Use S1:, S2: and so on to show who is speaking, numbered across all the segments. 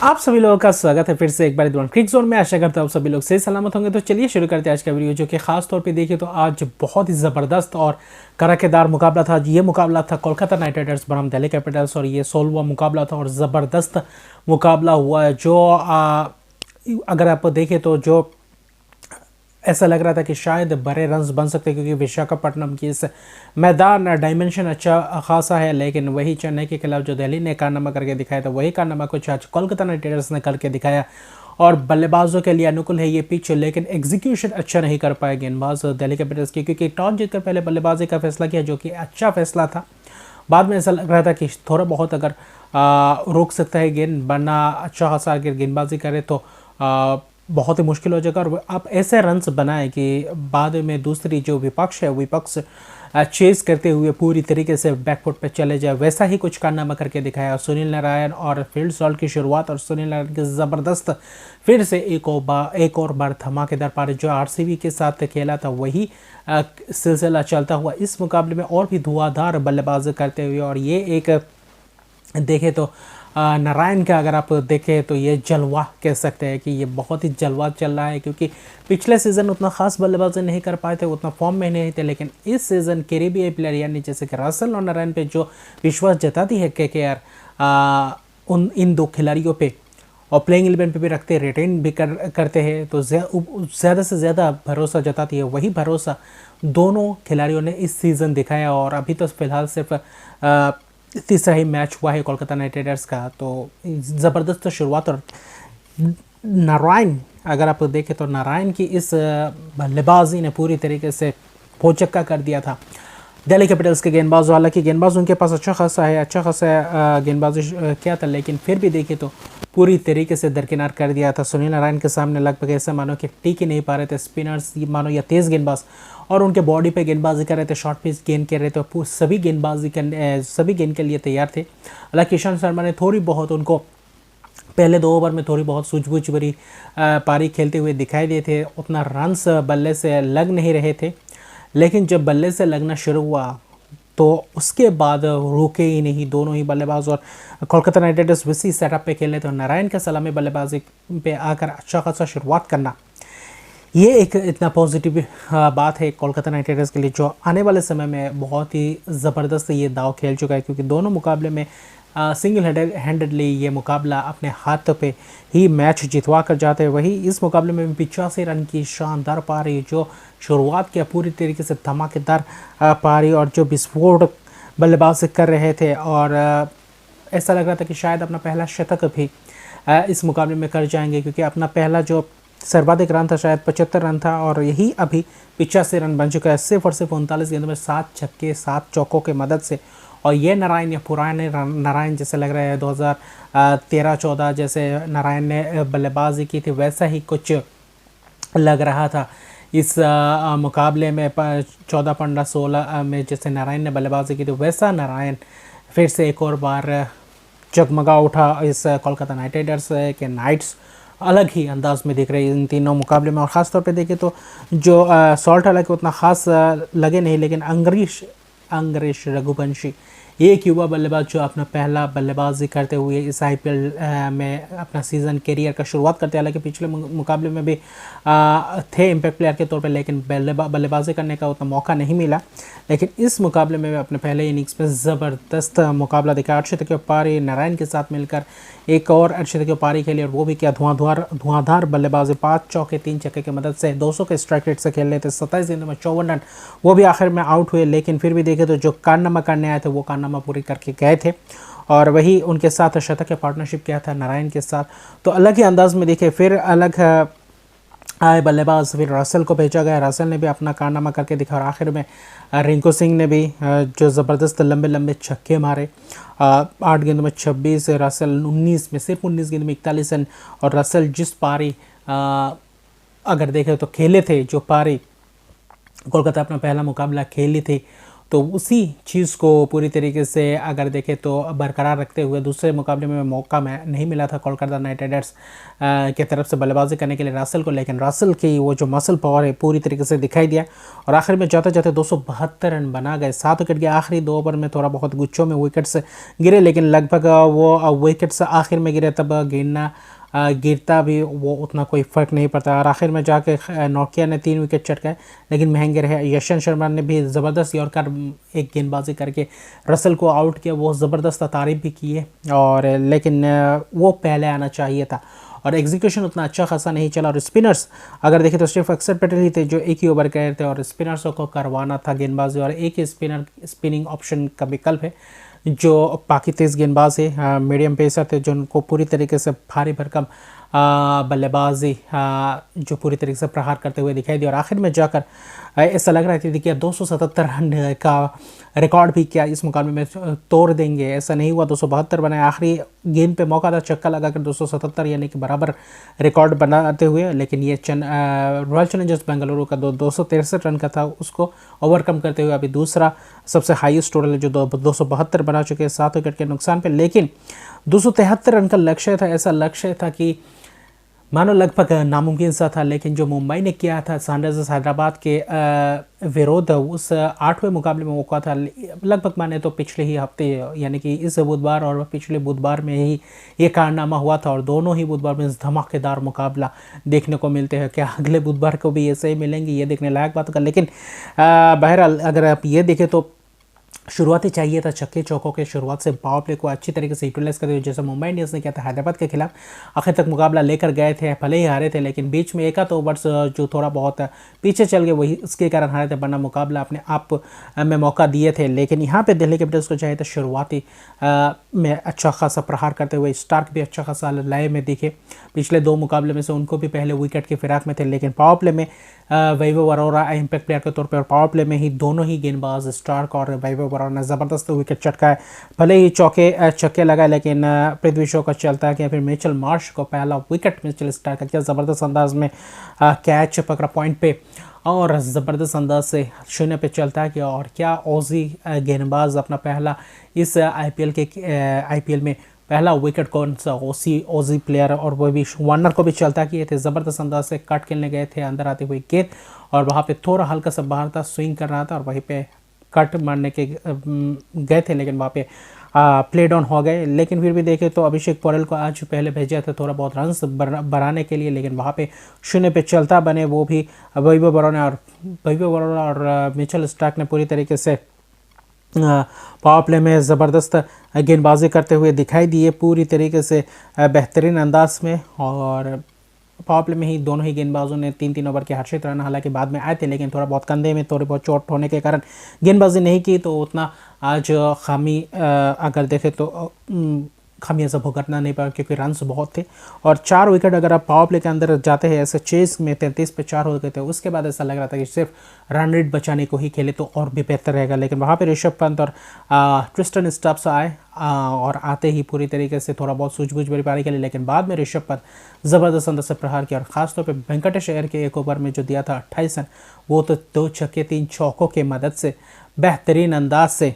S1: आप सभी लोगों का स्वागत है फिर से एक बार दुआन क्रिक जोन में। आशा करता हूँ आप सभी लोग सही सलामत होंगे। तो चलिए शुरू करते हैं आज का वीडियो, जो कि खास तौर पे देखिए तो आज बहुत ही ज़बरदस्त और कड़ाकेदार मुकाबला था। ये मुकाबला था कोलकाता नाइट राइडर्स बनाम दिल्ली कैपिटल्स, और ये 16वां मुकाबला था और ज़बरदस्त मुकाबला हुआ है। जो अगर आप देखें तो जो ऐसा लग रहा था कि शायद बड़े रन्स बन सकते, क्योंकि विशाखापट्टनम की इस मैदान डायमेंशन अच्छा खासा है। लेकिन वही चेन्नई के खिलाफ जो दिल्ली ने कारनामा करके दिखाया था, वही कारनामा कुछ आज कोलकाता नाइट राइडर्स ने करके दिखाया। और बल्लेबाजों के लिए अनुकूल है ये पिच, लेकिन एग्जीक्यूशन अच्छा नहीं कर पाए गेंदबाज दिल्ली कैपिटल्स की, क्योंकि टॉस जीतकर पहले बल्लेबाजी का फैसला किया, जो कि अच्छा फैसला था। बाद में ऐसा लग रहा था कि थोड़ा बहुत अगर रोक सकता है गेंद, वरना अच्छा खासा अगर गेंदबाजी करे तो बहुत ही मुश्किल हो जाएगा। और आप ऐसे रन्स बनाएं कि बाद में दूसरी जो विपक्ष है, विपक्ष चेस करते हुए पूरी तरीके से बैकफुट पे चले जाए। वैसा ही कुछ कारनामा करके दिखाया सुनील नारायण, और फील्ड सॉल्ट की शुरुआत और सुनील नारायण की ज़बरदस्त फिर से एक और बार धमाकेदार पारी जो आरसीबी के साथ खेला था, वही सिलसिला चलता हुआ इस मुकाबले में और भी धुआंधार बल्लेबाजी करते हुए। और ये एक देखें तो नारायण का अगर आप देखें तो ये जलवा कह सकते हैं कि ये बहुत ही जलवा चल रहा है, क्योंकि पिछले सीज़न उतना खास बल्लेबाजी नहीं कर पाए थे, उतना फॉर्म में नहीं थे। लेकिन इस सीज़न कैरिबियन प्लेयर यानी जैसे कि रसल और नारायण पे जो विश्वास जताती है केकेआर इन दो खिलाड़ियों पे, और प्लेइंग 11 पे भी रखते, रिटेन भी करते हैं, तो ज़्यादा से ज़्यादा भरोसा जताती है। वही भरोसा दोनों खिलाड़ियों ने इस सीज़न दिखाया। और अभी तो फिलहाल सिर्फ तीसरा ही मैच हुआ है कोलकाता नाइट राइडर्स का, तो ज़बरदस्त शुरुआत। और नारायण अगर आप देखें तो नारायण की इस बल्लेबाजी ने पूरी तरीके से भौचक्का कर दिया था दिल्ली कैपिटल्स के गेंदबाज। हालांकि गेंदबाज उनके पास अच्छा खासा गेंदबाजी किया था, लेकिन फिर भी देखें तो पूरी तरीके से दरकिनार कर दिया था। सुनील नारायण के सामने लगभग ऐसा मानो कि टिक ही नहीं पा रहे थे स्पिनर्स मानो या तेज़ गेंदबाज, और उनके बॉडी पे गेंदबाजी कर रहे थे, शॉर्ट पिच गेंद कर रहे थे, सभी गेंद के लिए तैयार थे। हालांकि ईशांत शर्मा ने थोड़ी बहुत उनको पहले 2 ओवर में थोड़ी बहुत सूझबूझ भरी पारी खेलते हुए दिखाई दिए थे। उतना रन्स बल्ले से लग नहीं रहे थे, लेकिन जब बल्ले से लगना शुरू हुआ तो उसके बाद रुके ही नहीं दोनों ही बल्लेबाज। और कोलकाता नाइट राइडर्स वैसी सेटअप पे खेले तो नारायण के सलामी बल्लेबाजी पे आकर अच्छा खासा शुरुआत करना, ये एक इतना पॉजिटिव बात है कोलकाता नाइट राइडर्स के लिए, जो आने वाले समय में बहुत ही ज़बरदस्त ये दाव खेल चुका है। क्योंकि दोनों मुकाबले में सिंगल हैंडेडली ये मुकाबला अपने हाथ पे ही मैच जितवा कर जाते हैं। वही इस मुकाबले में 85 रन की शानदार पारी जो शुरुआत किया, पूरी तरीके से धमाकेदार पारी, और जो विस्फोट बल्लेबाजी कर रहे थे। और ऐसा लग रहा था कि शायद अपना पहला शतक भी इस मुकाबले में कर जाएंगे, क्योंकि अपना पहला जो सर्वाधिक रन था शायद 75 रन था, और यही अभी 85 रन बन चुका है। सिर्फ और सिर्फ 39 गेंदों में 7 छक्के 7 चौकों की मदद से। और ये नारायण या पुराने नारायण जैसे लग रहे हैं 2013-14 जैसे नारायण ने बल्लेबाजी की थी, वैसा ही कुछ लग रहा था इस मुकाबले में। 14-15-16 में जैसे नारायण ने बल्लेबाजी की थी, वैसा नारायण फिर से एक और बार जगमगा उठा इस कोलकाता नाइट राइडर्स के नाइट्स अलग ही अंदाज में दिख रही है इन तीनों मुकाबले में। और ख़ास तौर पे देखें तो जो सॉल्ट हालांकि उतना ख़ास लगे नहीं, लेकिन अंग्रेश रघुवंशी एक युवा बल्लेबाज जो अपना पहला बल्लेबाजी करते हुए इस आईपीएल में अपना सीज़न करियर का शुरुआत करते हैं। हालांकि पिछले मुकाबले में भी थे इम्पैक्ट प्लेयर के तौर पे, लेकिन बल्लेबाजी करने का उतना मौका नहीं मिला। लेकिन इस मुकाबले में अपने पहले इनिंग्स में ज़बरदस्त मुकाबला दिखा। अर्शदीप पारी नारायण के साथ मिलकर एक और अर्शदीप पारी खेली, और वो भी क्या धुआंधार बल्लेबाजी, 5 चौके 3 छक्के की मदद से 200 के स्ट्राइक रेट से खेल रहे थे। 27 गेंदों में 54 रन, वो भी आखिर में आउट हुए। लेकिन फिर भी देखे तो जो कारनामा करने आए थे वो कारनामा पूरी करके गए थे। और वही उनके साथ शतक का पार्टनरशिप किया था नारायण के साथ, तो अलग ही अंदाज में दिखे। फिर अलग आए बल्लेबाज, फिर रसल को भेजा गया, रसल ने भी अपना कारनामा करके दिखा। और आखिर में रिंकू सिंह ने भी जो ज़बरदस्त लंबे लंबे छक्के मारे, 8 गेंदों में 26, रसल 19 में सिर्फ 19 गेंदों में 41 रन। और रसल जिस पारी अगर देखें तो खेले थे, जो पारी कोलकाता अपना पहला मुकाबला खेली थी, तो उसी चीज़ को पूरी तरीके से अगर देखें तो बरकरार रखते हुए दूसरे मुकाबले में मौका में नहीं मिला था कोलकाता नाइट राइडर्स की तरफ से बल्लेबाजी करने के लिए रासल को, लेकिन रासल की वो जो मसल पावर है पूरी तरीके से दिखाई दिया और आखिर में जाते जाते 272 रन बना गए। 7 विकेट के आखिरी 2 ओवर में थोड़ा बहुत गुच्छों में विकेट्स गिरे, लेकिन लगभग वो विकेट्स आखिर में गिरे तब गिरता भी वो उतना कोई फ़र्क नहीं पड़ता और आखिर में जाके नोकिया ने 3 विकेट चटकाए, लेकिन महंगे रहे। यशन शर्मा ने भी ज़बरदस्त यॉर्कर एक गेंदबाजी करके रसल को आउट किया, वो ज़बरदस्त तारीफ भी की है और लेकिन वो पहले आना चाहिए था और एग्जीक्यूशन उतना अच्छा खासा नहीं चला। और स्पिनर्स अगर देखें तो सिर्फ अक्षर पटेल ही थे जो एक ही ओवर कर रहे थे और स्पिनर्सों को करवाना था गेंदबाजी और एक ही स्पिनिंग ऑप्शन का विकल्प है जो बाकी तेज़ गेंदबाज है, मीडियम पेसर थे जिनको पूरी तरीके से भारी भरकम बल्लेबाजी जो पूरी तरीके से प्रहार करते हुए दिखाई दी और आखिर में जाकर ऐसा लग रहा था कि 277 रन का रिकॉर्ड भी क्या इस मुकाबले में तोड़ देंगे, ऐसा नहीं हुआ। 272 बनाए, आखिरी गेंद पे मौका था चक्का लगाकर 277 यानी कि बराबर रिकॉर्ड बनाते हुए, लेकिन ये रॉयल चैलेंजर्स बेंगलुरु का 263 रन का था उसको ओवरकम करते हुए अभी दूसरा सबसे हाईएस्ट टोटल है जो 272 बना चुके हैं 7 विकेट के नुकसान पे। लेकिन 273 रन का लक्ष्य था, ऐसा लक्ष्य था कि मानो लगभग नामुमकिन सा था, लेकिन जो मुंबई ने किया था सनराइजर्स हैदराबाद के विरोध उस 8वें मुकाबले में मौका था लगभग माने तो पिछले ही हफ्ते यानी कि इस बुधवार और पिछले बुधवार में ही ये कारनामा हुआ था और दोनों ही बुधवार में धमाकेदार मुकाबला देखने को मिलते हैं। क्या अगले बुधवार को भी ऐसे ही मिलेंगे, ये देखने लायक बात होगा। लेकिन बहरहाल अगर आप ये देखें तो शुरुआती चाहिए था छक्के चौकों के शुरुआत से पावर प्ले को अच्छी तरीके से यूटिलाइज करते हुए जैसे मुंबई इंडियंस ने किया था हैदराबाद के खिलाफ, आखिर तक मुकाबला लेकर गए थे, भले ही हारे थे लेकिन बीच में एक आध ओवर्स जो थोड़ा बहुत पीछे चल गए वही उसके कारण हारे थे, वरना मुकाबला अपने आप में मौका दिए थे। लेकिन यहाँ पे दिल्ली कैपिटल्स को चाहिए था शुरुआती में अच्छा खासा प्रहार करते हुए, स्टार्क भी अच्छा खासा लय में दिखे, पिछले 2 मुकाबले में से उनको भी पहले विकेट की फिराक में थे, लेकिन पावर प्ले में वैभव अरोरा इम्पैक्ट प्लेयर के तौर पर पावर प्ले में ही दोनों ही गेंदबाज स्टार्क और वैभव अरोरा ने ज़बरदस्त विकेट चटकाए, भले ही छक्के लगाए लेकिन पृथ्वी शॉ का चलता है कि फिर मिचेल मार्श को पहला विकेट मिचेल स्टार्क का किया, ज़बरदस्त अंदाज में कैच पकड़ा पॉइंट पे और ज़बरदस्त अंदाज से 0 पे चलता है कि और क्या ओजी गेंदबाज अपना पहला इस आईपीएल में पहला विकेट कौन सा ओजी प्लेयर और वो भी वार्नर को भी चलता किए थे, ज़बरदस्त अंदाज से कट खेलने गए थे अंदर आते हुए गेंद और वहाँ पे थोड़ा हल्का सा बाहर था, स्विंग कर रहा था और वहीं पे कट मारने के गए थे लेकिन वहाँ पे प्ले डाउन हो गए। लेकिन फिर भी देखें तो अभिषेक पोरेल को आज पहले भेजा था थोड़ा बहुत रन्स बढ़ाने के लिए, लेकिन वहाँ पे 0 पे चलता बने, वो भी वैभव अरोरा और मिचेल स्टार्क ने पूरी तरीके से पावर प्ले में ज़बरदस्त गेंदबाजी करते हुए दिखाई दिए पूरी तरीके से बेहतरीन अंदाज में और पावर प्ले में ही दोनों ही गेंदबाजों ने 3-3 ओवर के हर्षित रन हालांकि बाद में आए थे, लेकिन थोड़ा बहुत कंधे में थोड़ी बहुत चोट होने के कारण गेंदबाजी नहीं की, तो उतना आज खामी अगर देखें तो खामियाजा भुगतना नहीं पाया क्योंकि रन्स बहुत थे और 4 विकेट अगर आप पावर प्ले के अंदर जाते हैं ऐसे चेस में 33 पे 4 हो गए थे, उसके बाद ऐसा लग रहा था कि सिर्फ रन रेट बचाने को ही खेले तो और भी बेहतर रहेगा। लेकिन वहाँ पे ऋषभ पंत और ट्रिस्टन स्टब्स आए और आते ही पूरी तरीके से थोड़ा बहुत सूझबूझ बड़ी पारी खेली, लेकिन बाद में ऋषभ पंत ज़बरदस्त अंदर से प्रहार किया और ख़ासतौर पर वेंकटेश अय्यर के एक ओवर में जो दिया था 28 रन, वो तो 2 छक्के 3 चौकों के मदद से बेहतरीन अंदाज से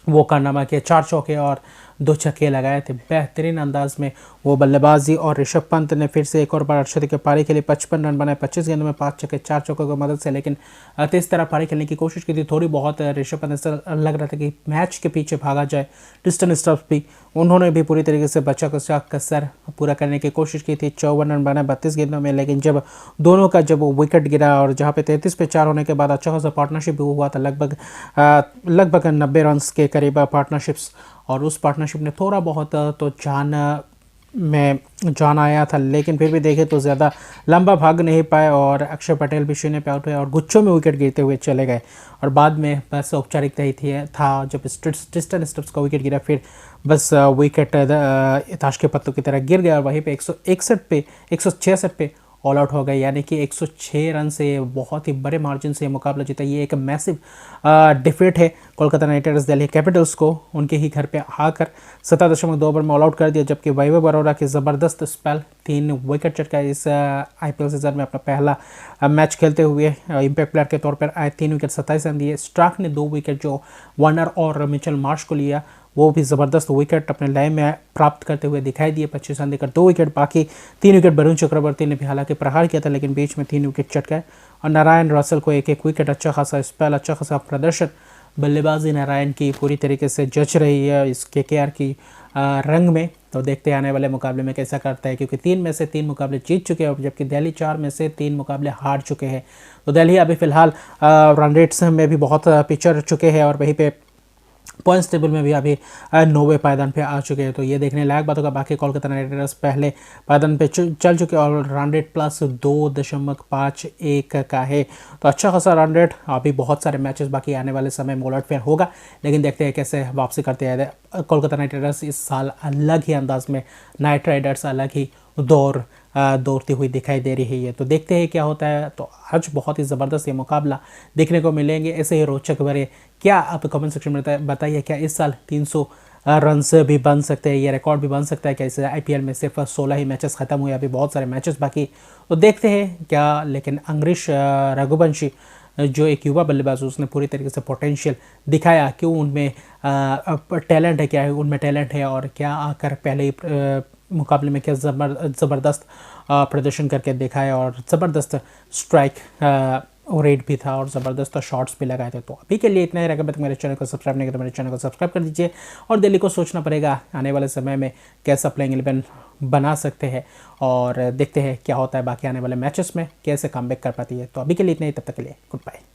S1: वो कारनामा किया, 4 चौके और 2 छक्के लगाए थे, बेहतरीन अंदाज में वो बल्लेबाजी। और ऋषभ पंत ने फिर से एक और बार अर्धशतक की पारी खेली, 55 रन बनाए 25 गेंदों में 5 छक्के 4 चौकों की मदद से, लेकिन तेज तरह पारी खेलने की कोशिश की थी थोड़ी बहुत। ऋषभ पंत ऐसा लग रहा था कि मैच के पीछे भागा जाए, ट्रिस्टन स्टब्स भी उन्होंने भी पूरी तरीके से बचा कुचा कसर पूरा करने की कोशिश की थी, 54 रन बनाए 32 गेंदों में, लेकिन जब दोनों का जब विकेट गिरा और जहाँ पे 33 पे 4 होने के बाद अच्छा खासा पार्टनरशिप भी हुआ था, लगभग 90 रन के करीब पार्टनरशिप्स, और उस पार्टनरशिप ने थोड़ा बहुत तो जान आया था, लेकिन फिर भी देखें तो ज़्यादा लंबा भाग नहीं पाए और अक्षर पटेल भी 0 पे आउट हुए और गुच्छों में विकेट गिरते हुए चले गए और बाद में बस औपचारिकता ही था जब ट्रिस्टन स्टब्स का विकेट गिरा, फिर बस विकेट ताश के पत्तों की तरह गिर गया और वहीं पे 166 पे ऑल आउट हो गए, यानी कि 106 रन से बहुत ही बड़े मार्जिन से मुकाबला जीता। ये एक मैसिव डिफीट है Kolkata night Riders Delhi Capitals को, उनके ही घर पे आकर 17.2 ओवर में ऑल आउट कर दिया। जबकि वैभव अरोड़ा की ज़बरदस्त स्पेल, 3 विकेट चटका इस IPL सीजन में अपना पहला मैच खेलते हुए इम्पैक्ट प्लेयर के तौर पर आए, 3 विकेट 27 रन दिए। स्टार्क ने 2 विकेट जो वार्नर और मिचेल मार्श को लिया, वो भी ज़बरदस्त विकेट अपने लय में प्राप्त करते हुए दिखाई दिए, 25 रन देकर 2 विकेट। बाकी 3 विकेट वरुण चक्रवर्ती ने भी हालांकि प्रहार किया था, लेकिन बीच में 3 विकेट चटकाए। और नारायण रसल को एक विकेट, अच्छा खासा स्पेल, अच्छा खासा प्रदर्शन। बल्लेबाजी नारायण की पूरी तरीके से जच रही है इस KKR की रंग में। तो देखते हैं आने वाले मुकाबले में कैसा करता है, क्योंकि 3 में से 3 मुकाबले जीत चुके हैं, जबकि दिल्ली 4 में से 3 मुकाबले हार चुके हैं। तो दिल्ली अभी फिलहाल रन रेट्स में भी बहुत पिछड़ चुके हैं और वहीं पे पॉइंट्स टेबल में भी अभी 9वें पायदान पे आ चुके हैं। तो ये देखने लायक बात होगा। बाकी कोलकाता नाइट राइडर्स पहले पायदान पे चल चुके और रन रेट प्लस 2.51 का है, तो अच्छा खासा रन रेट। अभी बहुत सारे मैचेस बाकी आने वाले समय में उलटफेर होगा, लेकिन देखते हैं कैसे वापसी करते हैं कोलकाता नाइट राइडर्स। इस साल अलग ही अंदाज में नाइट राइडर्स अलग ही दौड़ती हुई दिखाई दे रही है। तो देखते हैं क्या होता है। तो आज बहुत ही ज़बरदस्त ये मुकाबला देखने को मिलेंगे, ऐसे ही रोचक भरे। क्या आप कमेंट सेक्शन में बताइए, क्या इस साल 300 रन भी बन सकते हैं, ये रिकॉर्ड भी बन सकता है क्या? इस IPL में सिर्फ 16 ही मैचेस ख़त्म हुए, अभी बहुत सारे मैचेस बाकी। तो देखते हैं क्या। लेकिन अंग्रेश रघुवंशी जो एक युवा बल्लेबाज, उसने पूरी तरीके से पोटेंशियल दिखाया, क्यों उनमें टैलेंट है, क्या है उनमें टैलेंट है, और क्या आकर पहले ही मुकाबले में क्या ज़बरदस्त प्रदर्शन करके दिखाया, और ज़बरदस्त स्ट्राइक रेट भी था और ज़बरदस्त शॉट्स भी लगाए थे। तो अभी के लिए इतना ही रहेगा। मेरे चैनल को सब्सक्राइब नहीं किया तो मेरे चैनल को सब्सक्राइब कर दीजिए। और दिल्ली को सोचना पड़ेगा आने वाले समय में कैसा प्लेइंग 11 बना सकते हैं, और देखते हैं क्या होता है बाकी आने वाले मैचेस में कैसे कमबैक कर पाती है। तो अभी के लिए इतना ही, तब तक के लिए गुड बाय।